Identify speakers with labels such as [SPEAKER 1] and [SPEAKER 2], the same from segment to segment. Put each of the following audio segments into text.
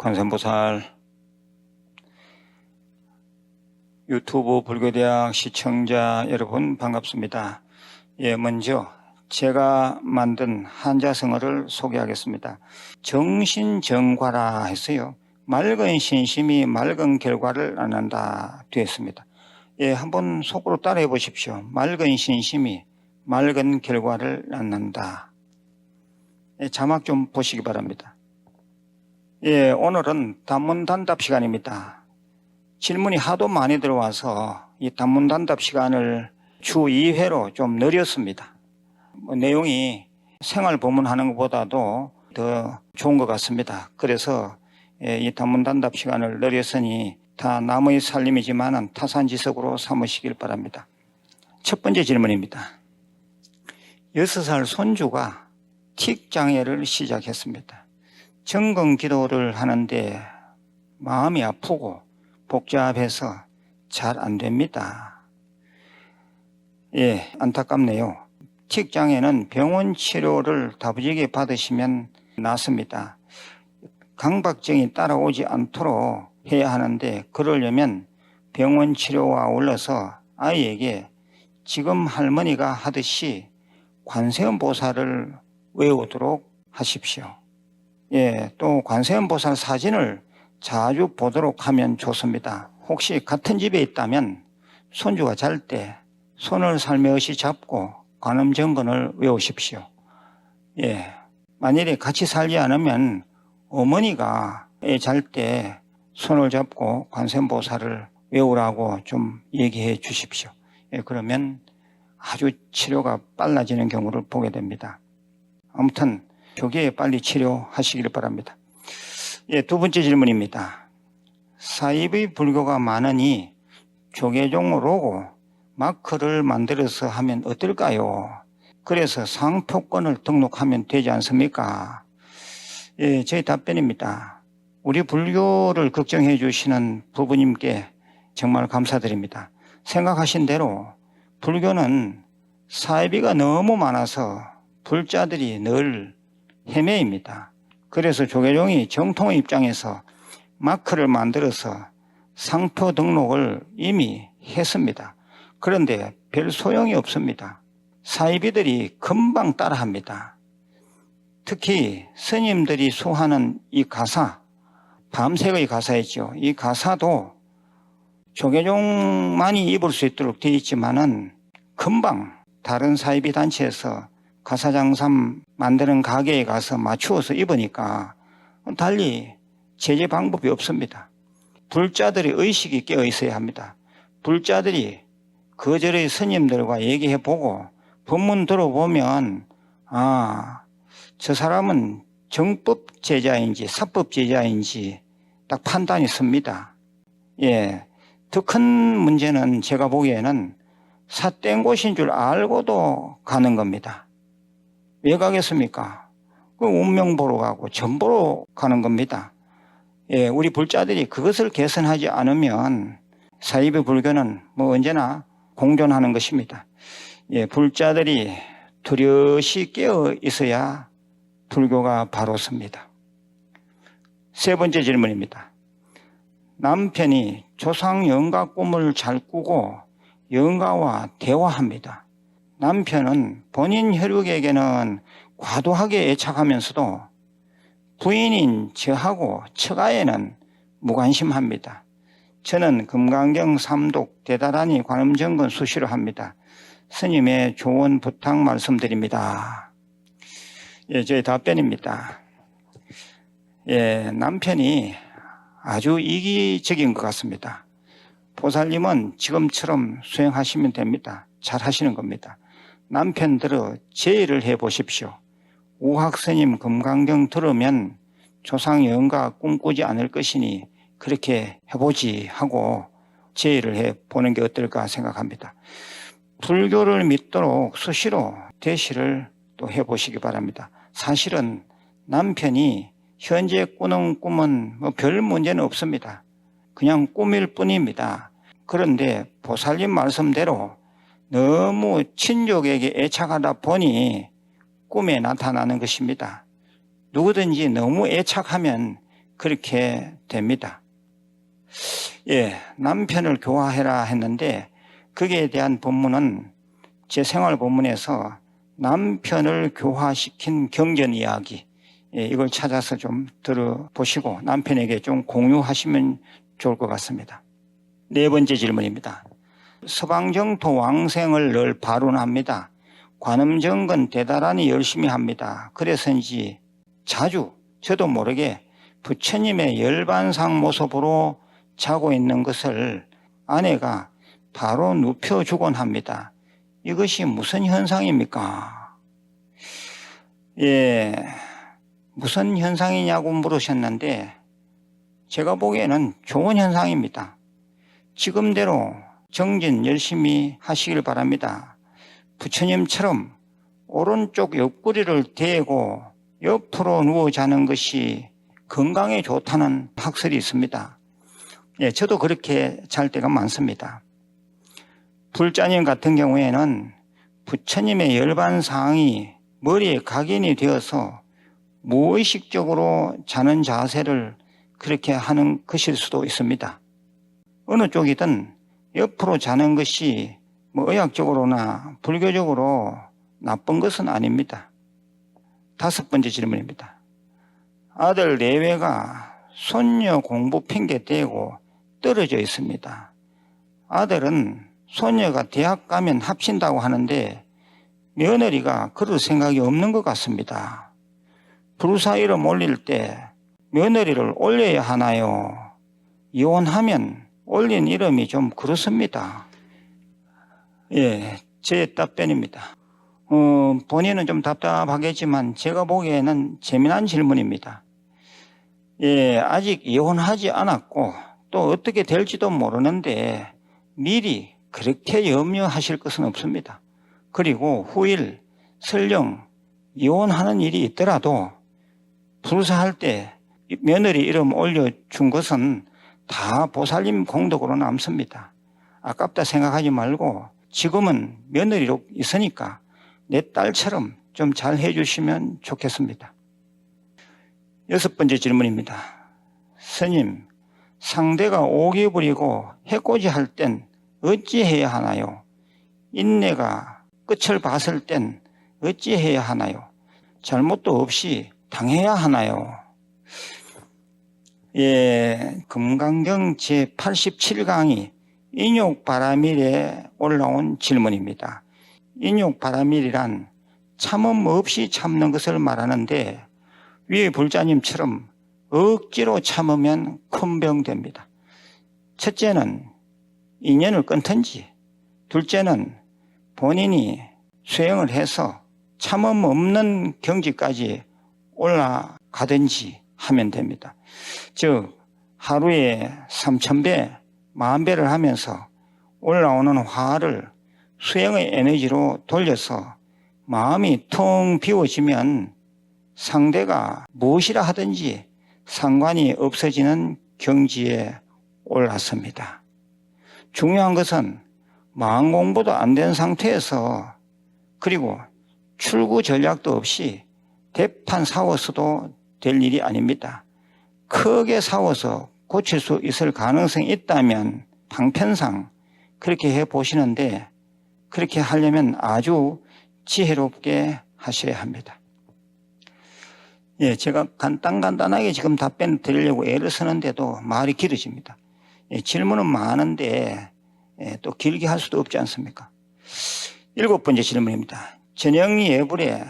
[SPEAKER 1] 관세음보살 유튜브 불교대학 시청자 여러분 반갑습니다. 먼저 제가 만든 한자성어를 소개하겠습니다. 정신정과라 해서요. 맑은 신심이 맑은 결과를 낳는다 되어 있습니다. 한번 속으로 따라해 보십시오. 맑은 신심이 맑은 결과를 낳는다. 자막 좀 보시기 바랍니다. 오늘은 단문단답 시간입니다. 질문이 하도 많이 들어와서 이 단문단답 시간을 주 2회로 좀 늘렸습니다. 내용이 생활 법문하는 것보다도 더 좋은 것 같습니다. 그래서 이 단문단답 시간을 늘렸으니 다 남의 살림이지만 타산지석으로 삼으시길 바랍니다. 첫 번째 질문입니다. 6살 손주가 틱장애를 시작했습니다. 정건 기도를 하는데 마음이 아프고 복잡해서 잘 안 됩니다. 안타깝네요. 틱장애는 병원 치료를 다부지게 받으시면 낫습니다. 강박증이 따라오지 않도록 해야 하는데 그러려면 병원 치료와 아울러서 아이에게 지금 할머니가 하듯이 관세음보살을 외우도록 하십시오. 또 관세음보살 사진을 자주 보도록 하면 좋습니다. 혹시 같은 집에 있다면 손주가 잘 때 손을 살며시 잡고 관음정건을 외우십시오. 만일에 같이 살지 않으면 어머니가 애 잘 때 손을 잡고 관세음보살을 외우라고 좀 얘기해 주십시오. 그러면 아주 치료가 빨라지는 경우를 보게 됩니다. 아무튼 조기에 빨리 치료하시길 바랍니다. 두 번째 질문입니다. 사이비 불교가 많으니 조계종으로 마크를 만들어서 하면 어떨까요? 그래서 상표권을 등록하면 되지 않습니까? 제 답변입니다. 우리 불교를 걱정해 주시는 부부님께 정말 감사드립니다. 생각하신 대로 불교는 사이비가 너무 많아서 불자들이 늘 헤매입니다. 그래서 조계종이 정통의 입장에서 마크를 만들어서 상표 등록을 이미 했습니다. 그런데 별 소용이 없습니다. 사이비들이 금방 따라합니다. 특히 스님들이 수하는 이 가사, 밤색의 가사이죠. 이 가사도 조계종만이 입을 수 있도록 되어 있지만은 금방 다른 사이비 단체에서 가사장삼 만드는 가게에 가서 맞추어서 입으니까 달리 제재 방법이 없습니다. 불자들의 의식이 깨어 있어야 합니다. 불자들이 거절의 스님들과 얘기해보고 법문 들어보면 저 사람은 정법 제자인지 사법 제자인지 딱 판단이 섭니다. 더 큰 문제는 제가 보기에는 삿된 곳인 줄 알고도 가는 겁니다. 왜 가겠습니까? 그 운명 보러 가고 점 보러 가는 겁니다. 우리 불자들이 그것을 개선하지 않으면 사이비 불교는 언제나 공존하는 것입니다. 불자들이 뚜렷이 깨어 있어야 불교가 바로 섭니다. 세 번째 질문입니다. 남편이 조상 영가 꿈을 잘 꾸고 영가와 대화합니다. 남편은 본인 혈육에게는 과도하게 애착하면서도 부인인 저하고 처가에는 무관심합니다. 저는 금강경 삼독 대다라니 관음정건 수시로 합니다. 스님의 조언 부탁 말씀드립니다. 제 답변입니다. 남편이 아주 이기적인 것 같습니다. 보살님은 지금처럼 수행하시면 됩니다. 잘 하시는 겁니다. 남편들은 제의를 해보십시오. 우학스님 금강경 들으면 조상 영가 꿈꾸지 않을 것이니 그렇게 해보지 하고 제의를 해보는 게 어떨까 생각합니다. 불교를 믿도록 수시로 대시를 또 해보시기 바랍니다. 사실은 남편이 현재 꾸는 꿈은 별 문제는 없습니다. 그냥 꿈일 뿐입니다. 그런데 보살님 말씀대로 너무 친족에게 애착하다 보니 꿈에 나타나는 것입니다. 누구든지 너무 애착하면 그렇게 됩니다. 예, 남편을 교화해라 했는데 거기에 대한 본문은 제 생활 본문에서 남편을 교화시킨 경전 이야기, 이걸 찾아서 좀 들어보시고 남편에게 좀 공유하시면 좋을 것 같습니다. 네 번째 질문입니다. 서방정토 왕생을 늘 발언합니다. 관음정건 대단히 열심히 합니다. 그래서인지 자주 저도 모르게 부처님의 열반상 모습으로 자고 있는 것을 아내가 바로 눕혀주곤 합니다. 이것이 무슨 현상입니까? 예, 무슨 현상이냐고 물으셨는데 제가 보기에는 좋은 현상입니다. 지금대로 정진 열심히 하시길 바랍니다. 부처님처럼 오른쪽 옆구리를 대고 옆으로 누워 자는 것이 건강에 좋다는 학설이 있습니다. 예, 저도 그렇게 잘 때가 많습니다. 불자님 같은 경우에는 부처님의 열반상이 머리에 각인이 되어서 무의식적으로 자는 자세를 그렇게 하는 것일 수도 있습니다. 어느 쪽이든 옆으로 자는 것이 의학적으로나 불교적으로 나쁜 것은 아닙니다. 다섯 번째 질문입니다. 아들 내외가 손녀 공부 핑계 대고 떨어져 있습니다. 아들은 손녀가 대학 가면 합친다고 하는데 며느리가 그럴 생각이 없는 것 같습니다. 불사 이름 올릴 때 며느리를 올려야 하나요? 이혼하면 올린 이름이 좀 그렇습니다. 예, 제 답변입니다. 본인은 좀 답답하겠지만 제가 보기에는 재미난 질문입니다. 예, 아직 이혼하지 않았고 또 어떻게 될지도 모르는데 미리 그렇게 염려하실 것은 없습니다. 그리고 후일 설령 이혼하는 일이 있더라도 불사할 때 며느리 이름 올려준 것은 다 보살님 공덕으로 남습니다. 아깝다 생각하지 말고 지금은 며느리로 있으니까 내 딸처럼 좀 잘 해주시면 좋겠습니다. 여섯 번째 질문입니다. 스님, 상대가 오기 부리고 해코지 할 땐 어찌해야 하나요? 인내가 끝을 봤을 땐 어찌해야 하나요? 잘못도 없이 당해야 하나요? 예, 금강경 제87강이 인욕바라밀에 올라온 질문입니다. 인욕바라밀이란 참음 없이 참는 것을 말하는데 위에 불자님처럼 억지로 참으면 큰 병 됩니다. 첫째는 인연을 끊든지, 둘째는 본인이 수행을 해서 참음 없는 경지까지 올라가든지 하면 됩니다. 즉 하루에 3000배, 10,000배를 하면서 올라오는 화를 수행의 에너지로 돌려서 마음이 텅 비워지면 상대가 무엇이라 하든지 상관이 없어지는 경지에 올랐습니다. 중요한 것은 마음 공부도 안 된 상태에서 그리고 출구 전략도 없이 대판 싸워서도 될 일이 아닙니다. 크게 싸워서 고칠 수 있을 가능성이 있다면 방편상 그렇게 해보시는데 그렇게 하려면 아주 지혜롭게 하셔야 합니다. 예, 제가 간단하게 지금 답변 드리려고 애를 쓰는데도 말이 길어집니다. 예, 질문은 많은데 또 길게 할 수도 없지 않습니까? 일곱 번째 질문입니다. 전영이 예불에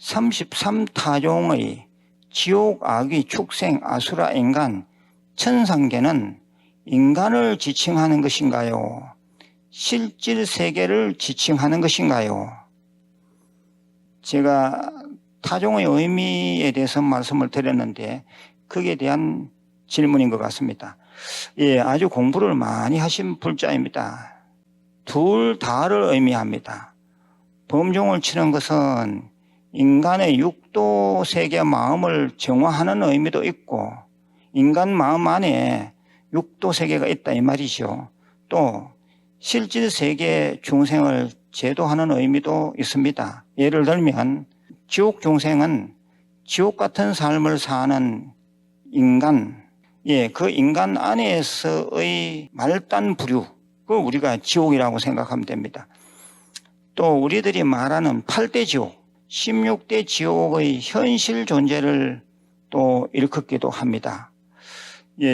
[SPEAKER 1] 33타종의 지옥, 악귀, 축생, 아수라, 인간, 천상계는 인간을 지칭하는 것인가요? 실질 세계를 지칭하는 것인가요? 제가 타종의 의미에 대해서 말씀을 드렸는데 거기에 대한 질문인 것 같습니다. 예, 아주 공부를 많이 하신 불자입니다. 둘 다를 의미합니다. 범종을 치는 것은 인간의 육도 세계 마음을 정화하는 의미도 있고 인간 마음 안에 육도 세계가 있다 이 말이죠. 또 실질 세계 중생을 제도하는 의미도 있습니다. 예를 들면 지옥 중생은 지옥 같은 삶을 사는 인간, 그 인간 안에서의 말단 부류, 그걸 우리가 지옥이라고 생각하면 됩니다. 또 우리들이 말하는 8대 지옥, 16대 지옥의 현실 존재를 또 일컫기도 합니다.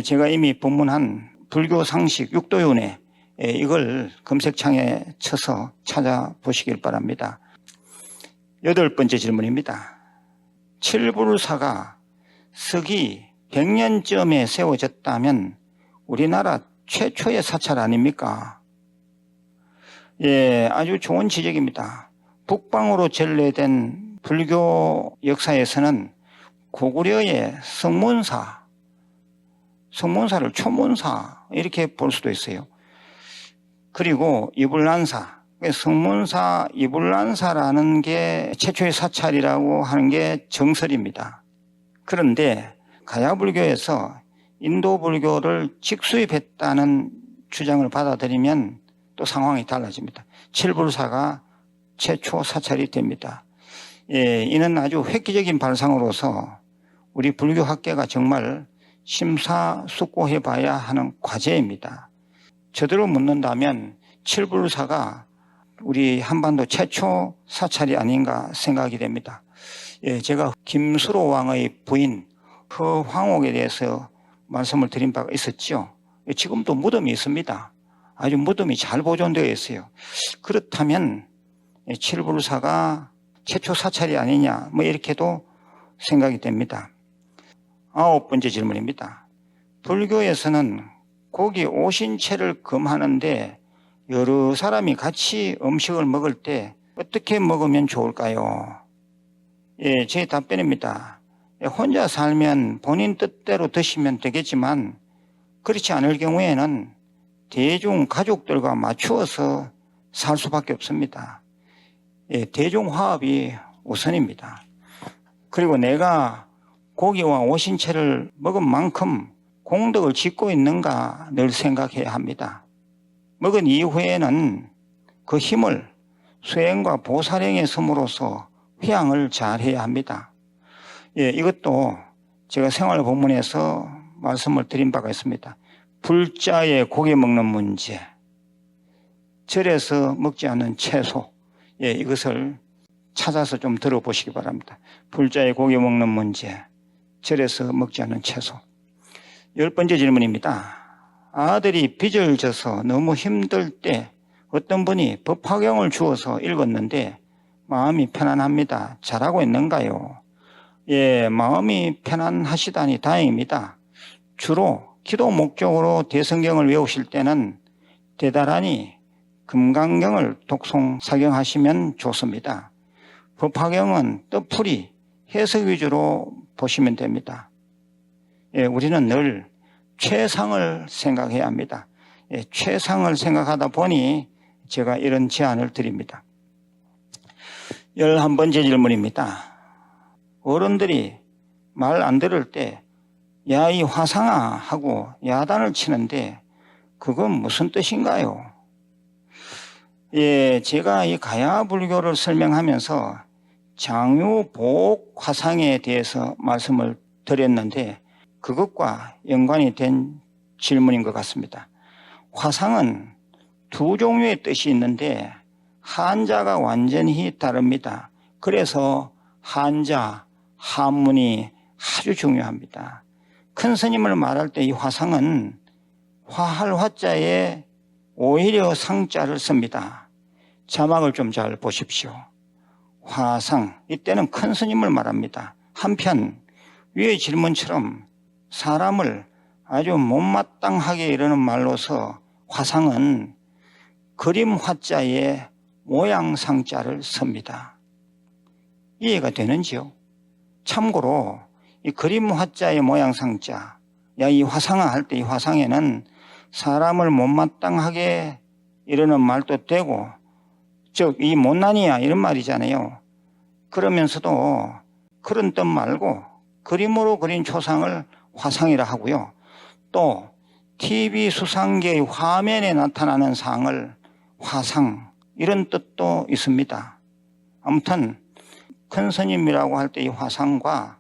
[SPEAKER 1] 제가 이미 본문한 불교 상식 6도윤회, 이걸 검색창에 쳐서 찾아보시길 바랍니다. 8번째 질문입니다. 칠불사가 서기 100년쯤에 세워졌다면 우리나라 최초의 사찰 아닙니까? 아주 좋은 지적입니다. 북방으로 전래된 불교 역사에서는 고구려의 성문사를 초문사 이렇게 볼 수도 있어요. 그리고 이불란사, 성문사 이불란사라는 게 최초의 사찰이라고 하는 게 정설입니다. 그런데 가야불교에서 인도 불교를 직수입했다는 주장을 받아들이면 또 상황이 달라집니다. 칠불사가 최초 사찰이 됩니다. 이는 아주 획기적인 발상으로서 우리 불교 학계가 정말 심사숙고해 봐야 하는 과제입니다. 저대로 묻는다면 칠불사가 우리 한반도 최초 사찰이 아닌가 생각이 됩니다. 제가 김수로 왕의 부인 허황옥에 대해서 말씀을 드린 바가 있었죠. 지금도 무덤이 있습니다. 아주 무덤이 잘 보존되어 있어요. 그렇다면 칠불사가 최초 사찰이 아니냐 이렇게도 생각이 됩니다. 9번째 질문입니다. 불교에서는 고기 오신채를 금하는데 여러 사람이 같이 음식을 먹을 때 어떻게 먹으면 좋을까요? 제 답변입니다. 혼자 살면 본인 뜻대로 드시면 되겠지만 그렇지 않을 경우에는 대중 가족들과 맞추어서 살 수밖에 없습니다. 대중화합이 우선입니다. 그리고 내가 고기와 오신채를 먹은 만큼 공덕을 짓고 있는가 늘 생각해야 합니다. 먹은 이후에는 그 힘을 수행과 보살행에 섬으로써 회양을 잘 해야 합니다. 이것도 제가 생활 본문에서 말씀을 드린 바가 있습니다. 불자에 고기 먹는 문제, 절에서 먹지 않는 채소, 이것을 찾아서 좀 들어보시기 바랍니다. 불자에 고기 먹는 문제, 절에서 먹지 않는 채소. 10번째 질문입니다. 아들이 빚을 져서 너무 힘들 때 어떤 분이 법화경을 주어서 읽었는데 마음이 편안합니다. 잘하고 있는가요? 마음이 편안하시다니 다행입니다. 주로 기도 목적으로 대성경을 외우실 때는 대다라니 금강경을 독송 사경하시면 좋습니다. 법화경은 뜻풀이 해석 위주로 보시면 됩니다. 우리는 늘 최상을 생각해야 합니다. 최상을 생각하다 보니 제가 이런 제안을 드립니다. 11번째 질문입니다. 어른들이 말 안 들을 때 야 이 화상아 하고 야단을 치는데 그건 무슨 뜻인가요? 제가 이 가야불교를 설명하면서 장유복 화상에 대해서 말씀을 드렸는데 그것과 연관이 된 질문인 것 같습니다. 화상은 두 종류의 뜻이 있는데 한자가 완전히 다릅니다. 그래서 한자, 한문이 아주 중요합니다. 큰 스님을 말할 때 이 화상은 화할 화자에 오히려 상자를 씁니다. 자막을 좀 잘 보십시오. 화상, 이때는 큰 스님을 말합니다. 한편 위의 질문처럼 사람을 아주 못마땅하게 이르는 말로서 화상은 그림 화자에 모양 상자를 씁니다. 이해가 되는지요? 참고로 이 그림 화자의 모양 상자, 야 이 화상아 할 때 이 화상에는 사람을 못마땅하게 이러는 말도 되고 즉 이 못난이야 이런 말이잖아요. 그러면서도 그런 뜻 말고 그림으로 그린 초상을 화상이라 하고요. 또 TV 수상계의 화면에 나타나는 상을 화상 이런 뜻도 있습니다. 아무튼 큰 스님이라고 할 때 이 화상과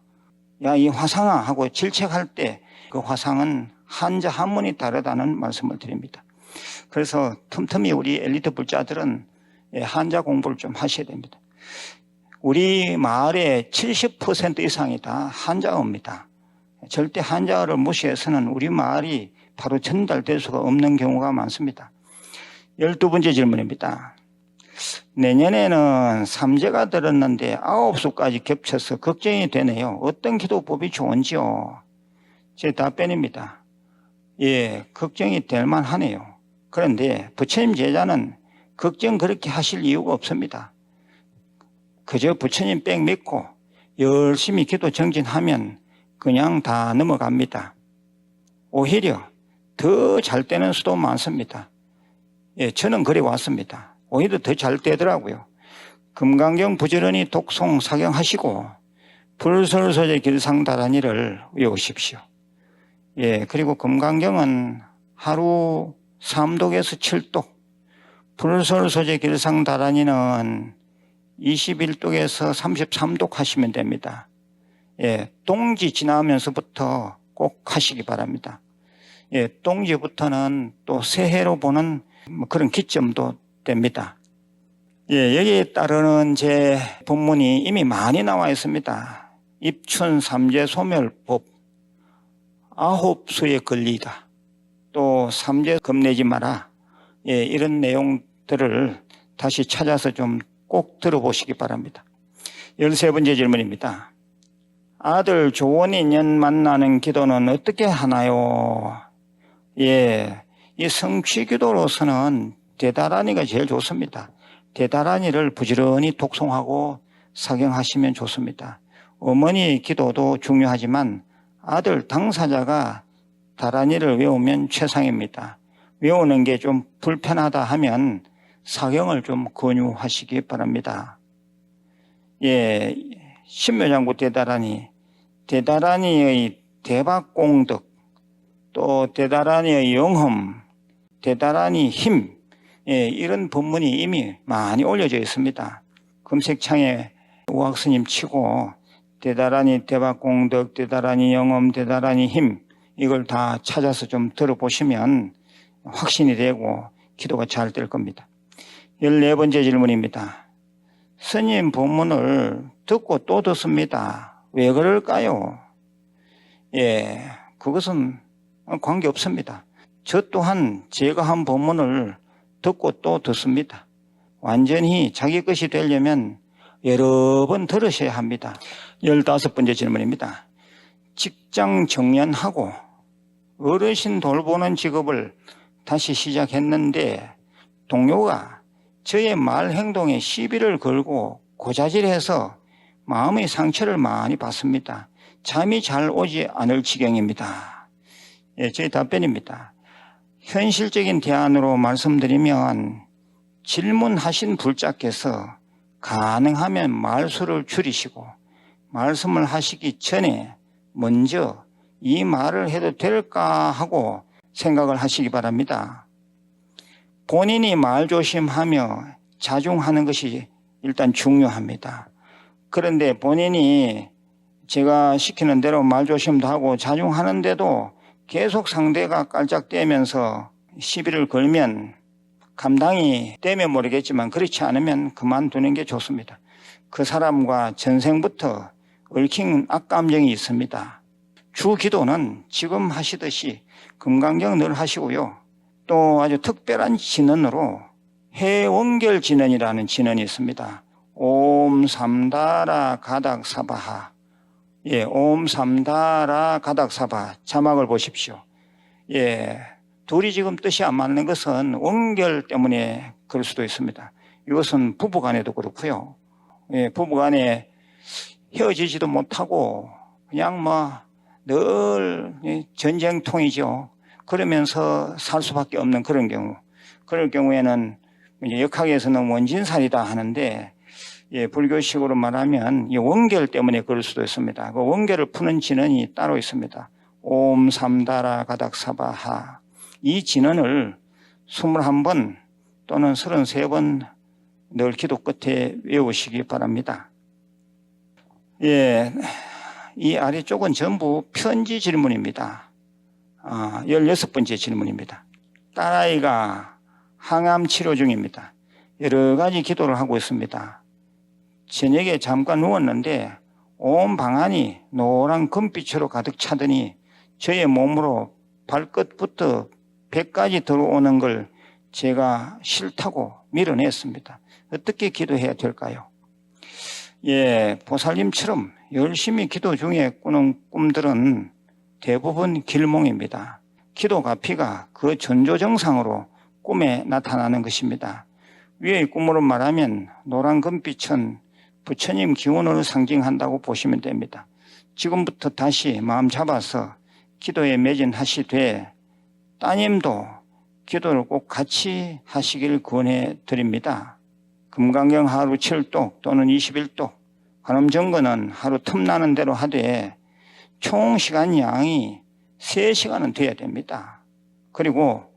[SPEAKER 1] 야, 이 화상아 하고 질책할 때 그 화상은 한자 한문이 다르다는 말씀을 드립니다. 그래서 틈틈이 우리 엘리트 불자들은 한자 공부를 좀 하셔야 됩니다. 우리 마을의 70% 이상이 다 한자어입니다. 절대 한자어를 무시해서는 우리 마을이 바로 전달될 수가 없는 경우가 많습니다. 12번째 질문입니다. 내년에는 삼재가 들었는데 9수까지 겹쳐서 걱정이 되네요. 어떤 기도법이 좋은지요? 제 답변입니다. 예, 걱정이 될 만하네요. 그런데 부처님 제자는 걱정 그렇게 하실 이유가 없습니다. 그저 부처님 백 믿고 열심히 기도 정진하면 그냥 다 넘어갑니다. 오히려 더 잘 되는 수도 많습니다. 예, 저는 그래 왔습니다. 오히려 더 잘 되더라고요. 금강경 부지런히 독송 사경하시고 불설소재 길상다란이를 외우십시오. 예, 그리고 금강경은 하루 3독에서 7독, 불설소재 길상다란이는 21독에서 33독 하시면 됩니다. 예, 동지 지나면서부터 꼭 하시기 바랍니다. 예, 동지부터는 또 새해로 보는 그런 기점도 됩니다. 예, 여기에 따르는 제 본문이 이미 많이 나와 있습니다. 입춘 삼재 소멸법, 9수에 걸리다, 또 삼재 겁내지 마라. 예, 이런 내용들을 다시 찾아서 좀 꼭 들어보시기 바랍니다. 13번째 질문입니다. 아들 좋은 인연 만나는 기도는 어떻게 하나요? 예, 이 성취기도로서는 대다란이가 제일 좋습니다. 대다란이를 부지런히 독송하고 사경하시면 좋습니다. 어머니 기도도 중요하지만 아들 당사자가 다란이를 외우면 최상입니다. 외우는 게 좀 불편하다 하면 사경을 좀 권유하시기 바랍니다. 예, 신묘장구 대다란이, 대다란이의 대박공덕, 또 대다란이의 영험, 대다란이 힘, 예, 이런 본문이 이미 많이 올려져 있습니다. 검색창에 우학스님 치고 대다란이 대박공덕, 대다란이 영험, 대다란이 힘, 이걸 다 찾아서 좀 들어보시면 확신이 되고 기도가 잘 될 겁니다. 14번째 질문입니다. 스님 본문을 듣고 또 듣습니다. 왜 그럴까요? 예, 그것은 관계없습니다. 저 또한 제가 한 본문을 듣고 또 듣습니다. 완전히 자기 것이 되려면 여러 번 들으셔야 합니다. 15번째 질문입니다. 직장 정년하고 어르신 돌보는 직업을 다시 시작했는데 동료가 저의 말 행동에 시비를 걸고 고자질해서 마음의 상처를 많이 받습니다. 잠이 잘 오지 않을 지경입니다. 예, 제 답변입니다. 현실적인 대안으로 말씀드리면 질문하신 불자께서 가능하면 말수를 줄이시고 말씀을 하시기 전에 먼저 이 말을 해도 될까 하고 생각을 하시기 바랍니다. 본인이 말조심하며 자중하는 것이 일단 중요합니다. 그런데 본인이 제가 시키는 대로 말조심도 하고 자중하는데도 계속 상대가 깔짝대면서 시비를 걸면 감당이 되면 모르겠지만 그렇지 않으면 그만두는 게 좋습니다. 그 사람과 전생부터 얽힌 악감정이 있습니다. 주 기도는 지금 하시듯이 금강경 늘 하시고요. 또 아주 특별한 진언으로 해원결 진언이라는 진언이 있습니다. 옴 삼다라 가닥사바하. 예, 옴 삼다라 가닥사바. 자막을 보십시오. 예, 둘이 지금 뜻이 안 맞는 것은 원결 때문에 그럴 수도 있습니다. 이것은 부부간에도 그렇고요. 예, 부부간에 헤어지지도 못하고 그냥 늘 전쟁통이죠. 그러면서 살 수밖에 없는 그런 경우. 그럴 경우에는 이제 역학에서는 원진살이다 하는데, 예, 불교식으로 말하면 이 원결 때문에 그럴 수도 있습니다. 그 원결을 푸는 진언이 따로 있습니다. 옴 삼다라 가닥사바하. 이 진언을 21번 또는 33번 늘 기도 끝에 외우시기 바랍니다. 예, 이 아래쪽은 전부 편지 질문입니다. 16번째 질문입니다. 딸아이가 항암 치료 중입니다. 여러 가지 기도를 하고 있습니다. 저녁에 잠깐 누웠는데 온 방안이 노란 금빛으로 가득 차더니 저의 몸으로 발끝부터 배까지 들어오는 걸 제가 싫다고 밀어냈습니다. 어떻게 기도해야 될까요? 보살님처럼 열심히 기도 중에 꾸는 꿈들은 대부분 길몽입니다. 기도 가피가 그 전조정상으로 꿈에 나타나는 것입니다. 위의 꿈으로 말하면 노란 금빛은 부처님 기운을 상징한다고 보시면 됩니다. 지금부터 다시 마음 잡아서 기도에 매진하시되 따님도 기도를 꼭 같이 하시길 권해 드립니다. 금강경 하루 7독 또는 21독, 관음정거는 하루 틈나는 대로 하되 총 시간 양이 3시간은 돼야 됩니다. 그리고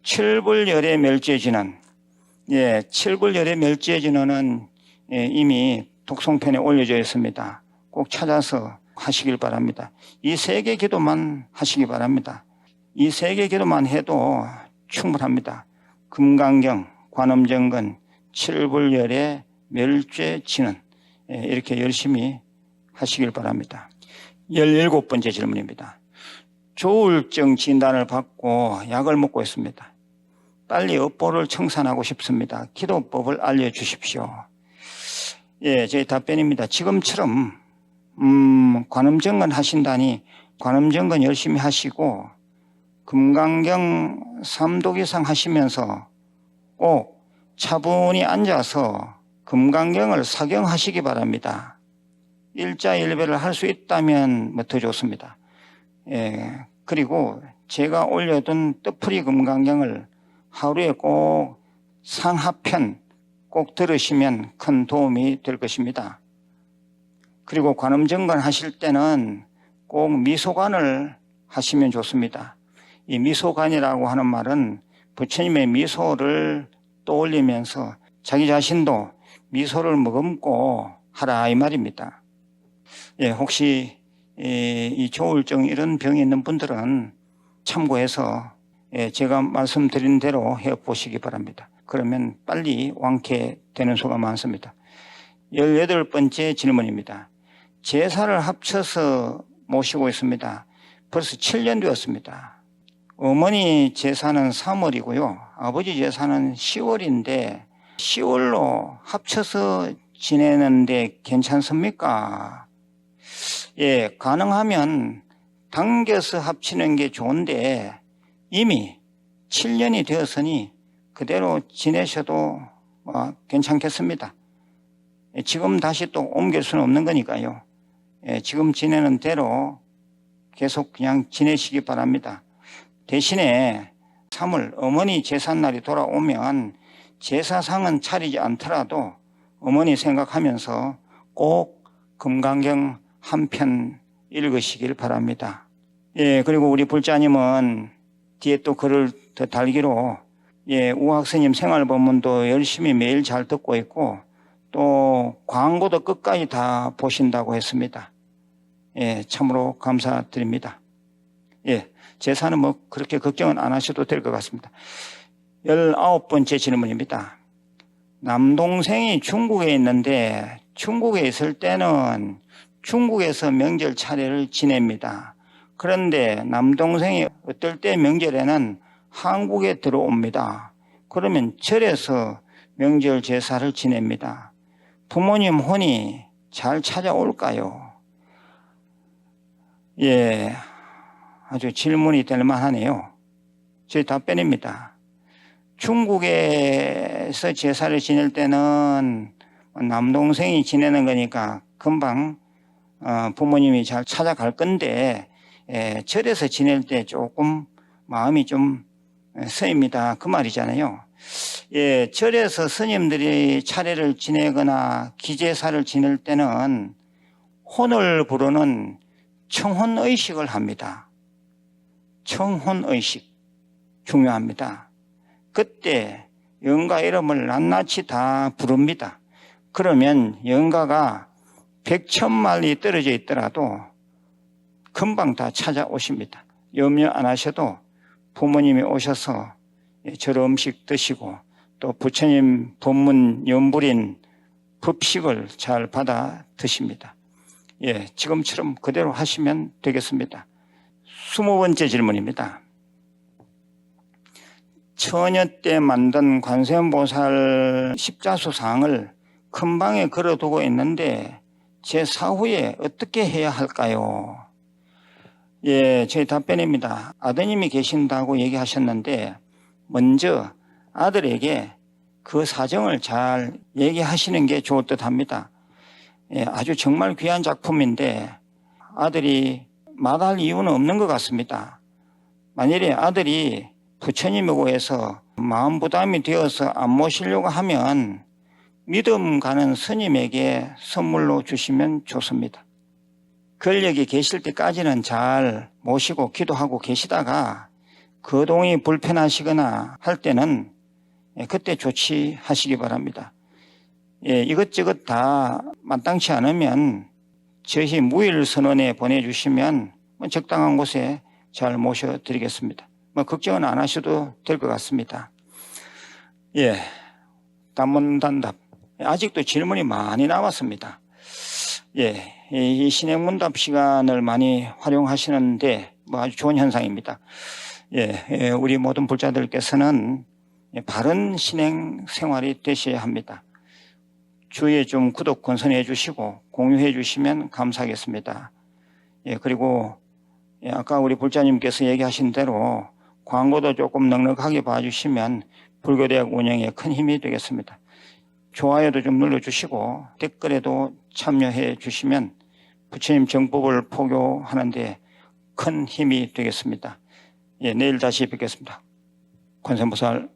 [SPEAKER 1] 칠불열의 멸제진언, 칠불열의 멸제진언은 이미 독송편에 올려져 있습니다. 꼭 찾아서 하시길 바랍니다. 이 3개 기도만 하시기 바랍니다. 이 3개 기도만 해도 충분합니다. 금강경, 관음정건, 칠불열의 멸죄진언, 이렇게 열심히 하시길 바랍니다. 17번째 질문입니다. 조울증 진단을 받고 약을 먹고 있습니다. 빨리 업보를 청산하고 싶습니다. 기도법을 알려주십시오. 제 답변입니다. 지금처럼 관음정건 하신다니 관음정건 열심히 하시고 금강경 3독 이상 하시면서 꼭 차분히 앉아서 금강경을 사경하시기 바랍니다. 일자일배를 할 수 있다면 더 좋습니다. 그리고 제가 올려둔 뜻풀이 금강경을 하루에 꼭 상하편 꼭 들으시면 큰 도움이 될 것입니다. 그리고 관음정건 하실 때는 꼭 미소관을 하시면 좋습니다. 이 미소관이라고 하는 말은 부처님의 미소를 떠올리면서 자기 자신도 미소를 머금고 하라 이 말입니다. 혹시 이 조울증 이런 병이 있는 분들은 참고해서 제가 말씀드린 대로 해보시기 바랍니다. 그러면 빨리 완쾌되는 수가 많습니다. 18번째 질문입니다. 제사를 합쳐서 모시고 있습니다. 벌써 7년 되었습니다. 어머니 제사는 3월이고요. 아버지 제사는 10월인데 10월로 합쳐서 지내는데 괜찮습니까? 가능하면 당겨서 합치는 게 좋은데 이미 7년이 되었으니 그대로 지내셔도 괜찮겠습니다. 지금 다시 또 옮길 수는 없는 거니까요. 지금 지내는 대로 계속 그냥 지내시기 바랍니다. 대신에 3월 어머니 제삿날이 돌아오면 제사상은 차리지 않더라도 어머니 생각하면서 꼭 금강경 한 편 읽으시길 바랍니다. 그리고 우리 불자님은 뒤에 또 글을 더 달기로 우학스님 생활법문도 열심히 매일 잘 듣고 있고 또 광고도 끝까지 다 보신다고 했습니다. 참으로 감사드립니다. 제사는 그렇게 걱정은 안 하셔도 될 것 같습니다. 19번째 질문입니다. 남동생이 중국에 있는데 중국에 있을 때는 중국에서 명절 차례를 지냅니다. 그런데 남동생이 어떨 때 명절에는 한국에 들어옵니다. 그러면 절에서 명절 제사를 지냅니다. 부모님 혼이 잘 찾아올까요? 아주 질문이 될 만하네요. 제 답변입니다. 중국에서 제사를 지낼 때는 남동생이 지내는 거니까 금방 부모님이 잘 찾아갈 건데 절에서 지낼 때 조금 마음이 좀 쓰입니다. 그 말이잖아요. 절에서 스님들이 차례를 지내거나 기제사를 지낼 때는 혼을 부르는 청혼의식을 합니다. 청혼의식 중요합니다. 그때 영가 이름을 낱낱이 다 부릅니다. 그러면 영가가 100,000마리 떨어져 있더라도 금방 다 찾아오십니다. 염려 안 하셔도 부모님이 오셔서 절 음식 드시고 또 부처님 법문 연불인 법식을 잘 받아 드십니다. 지금처럼 그대로 하시면 되겠습니다. 20번째 질문입니다. 처녀 때 만든 관세음보살 십자수상을 큰 방에 걸어두고 있는데 제 사후에 어떻게 해야 할까요? 제 답변입니다. 아드님이 계신다고 얘기하셨는데 먼저 아들에게 그 사정을 잘 얘기하시는 게 좋을 듯 합니다. 아주 정말 귀한 작품인데 아들이 마다할 이유는 없는 것 같습니다. 만일에 아들이 부처님이고 해서 마음 부담이 되어서 안 모시려고 하면 믿음 가는 스님에게 선물로 주시면 좋습니다. 권력이 계실 때까지는 잘 모시고 기도하고 계시다가 거동이 불편하시거나 할 때는 그때 조치하시기 바랍니다. 이것저것 다 마땅치 않으면 저희 무일선언에 보내주시면 적당한 곳에 잘 모셔드리겠습니다. 걱정은 안 하셔도 될 것 같습니다. 단문단답. 아직도 질문이 많이 남았습니다. 이 신행문답 시간을 많이 활용하시는데 아주 좋은 현상입니다. 우리 모든 불자들께서는 바른 신행 생활이 되셔야 합니다. 주위에 좀 구독 권선해 주시고 공유해 주시면 감사하겠습니다. 그리고 아까 우리 불자님께서 얘기하신 대로 광고도 조금 넉넉하게 봐주시면 불교대학 운영에 큰 힘이 되겠습니다. 좋아요도 좀 눌러주시고 댓글에도 참여해 주시면 부처님 정법을 포교하는 데 큰 힘이 되겠습니다. 내일 다시 뵙겠습니다. 관세음보살